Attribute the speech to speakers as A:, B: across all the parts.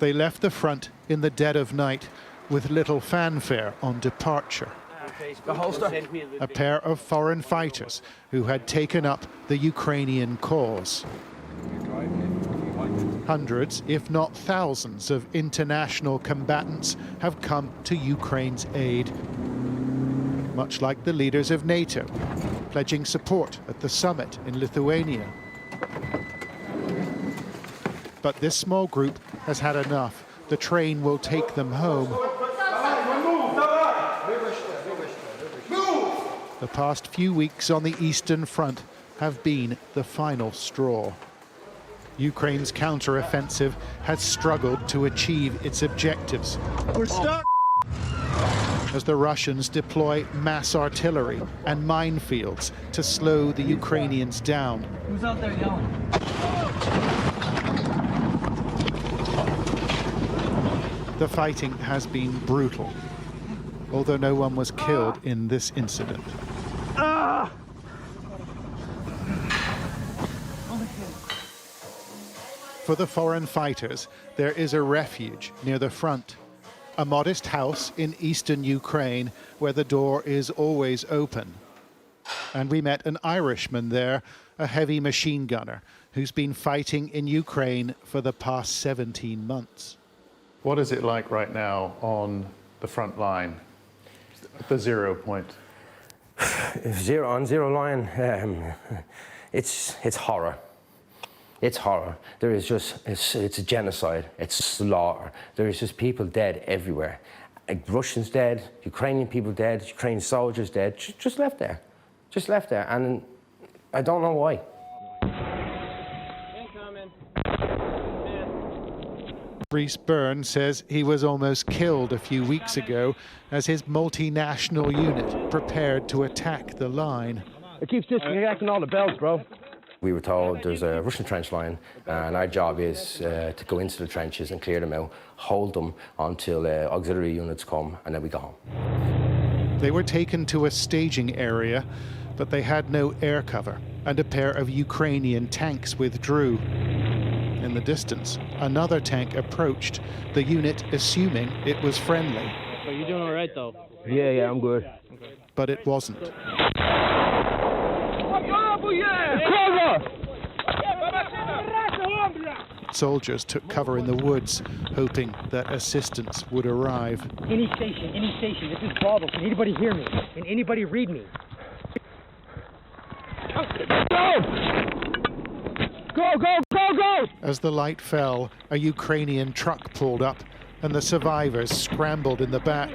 A: They left the front in the dead of night with little fanfare on departure. A pair of foreign fighters who had taken up the Ukrainian cause. Hundreds, if not thousands, of international combatants have come to Ukraine's aid. Much like the leaders of NATO, pledging support at the summit in Lithuania. But this small group has had enough. The train will take them home. The past few weeks on the Eastern Front have been the final straw. Ukraine's counteroffensive has struggled to achieve its objectives.
B: We're stuck!
A: As the Russians deploy mass artillery and minefields to slow the Ukrainians down.
C: Who's out there yelling?
A: The fighting has been brutal, although no one was killed in this incident. For the foreign fighters, there is a refuge near the front. A modest house in eastern Ukraine where the door is always open. And we met an Irishman there, a heavy machine gunner, who's been fighting in Ukraine for the past 17 months. What is it like right now on the front line, at the 0 point?
D: On zero line, it's horror. It's horror. There is just, it's a genocide, it's slaughter. There is just people dead everywhere. Russians dead, Ukrainian people dead, Ukrainian soldiers dead, just left there. Just left there, and I don't know why.
A: Reese Byrne says he was almost killed a few weeks ago as his multinational unit prepared to attack the line.
E: It keeps disconnecting all the bells, bro.
D: We were told there's a Russian trench line, and our job is to go into the trenches and clear them out, hold them until auxiliary units come, and then we go home.
A: They were taken to a staging area, but they had no air cover, and a pair of Ukrainian tanks withdrew. In the distance, another tank approached, the unit assuming it was friendly.
C: So you're doing all right, though?
E: Yeah, I'm good.
C: Okay.
A: But it wasn't. Soldiers took cover in the woods, hoping that assistance would arrive.
F: Any station, this is Bravo. Can anybody hear me? Can anybody read me? Go!
A: As the light fell, a Ukrainian truck pulled up, and the survivors scrambled in the back.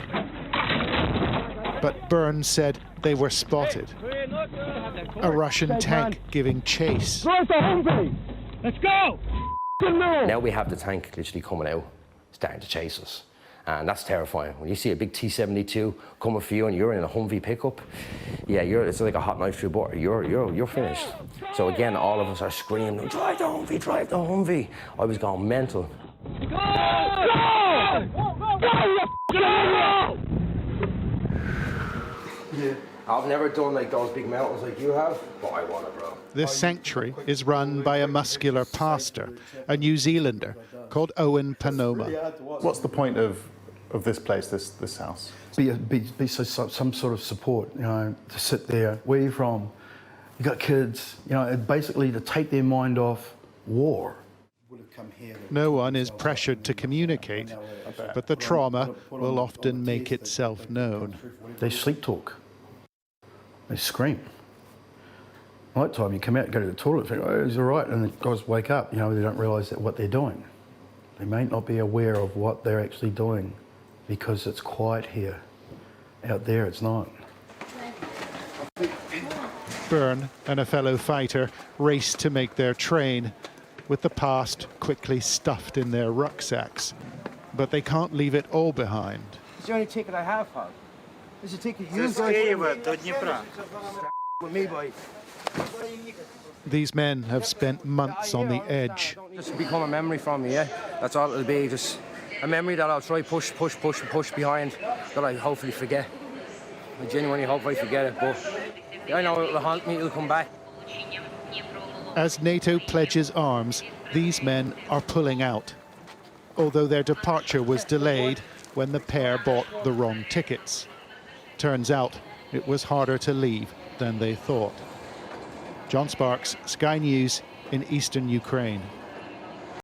A: But Burns said they were spotted. A Russian tank giving chase.
F: Let's go!
D: Now we have the tank literally coming out, starting to chase us. And that's terrifying. When you see a big T-72 coming for you and you're in a Humvee pickup, yeah, it's like a hot knife through butter. You're finished. So again, all of us are screaming, drive the Humvee, drive the Humvee. I was going mental.
F: Go!
D: Yeah. I've never done like those big mountains like you have, but I want it, bro.
A: This sanctuary is run by a muscular pastor, a New Zealander called Owen Panoma.
G: What's the point of this place, this house?
H: Be some sort of support, you know, to sit there. Where are you from? You got kids, you know, basically to take their mind off war.
A: No one is pressured to communicate, but the trauma will often make itself known.
H: They sleep talk. They scream. Night time, you come out, go to the toilet, think, oh, he's all right, and the guys wake up, you know, they don't realise that what they're doing. They may not be aware of what they're actually doing because it's quiet here. Out there, it's not.
A: Byrne and a fellow fighter race to make their train, with the past quickly stuffed in their rucksacks. But they can't leave it all behind.
E: It's the only ticket I have, pal. There's a ticket you with me, boy.
A: These men have spent months on the edge.
E: Just become a memory from me, yeah? That's all it'll be, just a memory that I'll try push behind, that I hopefully forget. I genuinely hope I forget it, but I know it'll haunt me, it'll come back.
A: As NATO pledges arms, these men are pulling out. although their departure was delayed when the pair bought the wrong tickets. Turns out it was harder to leave than they thought. John Sparks, Sky News in eastern Ukraine.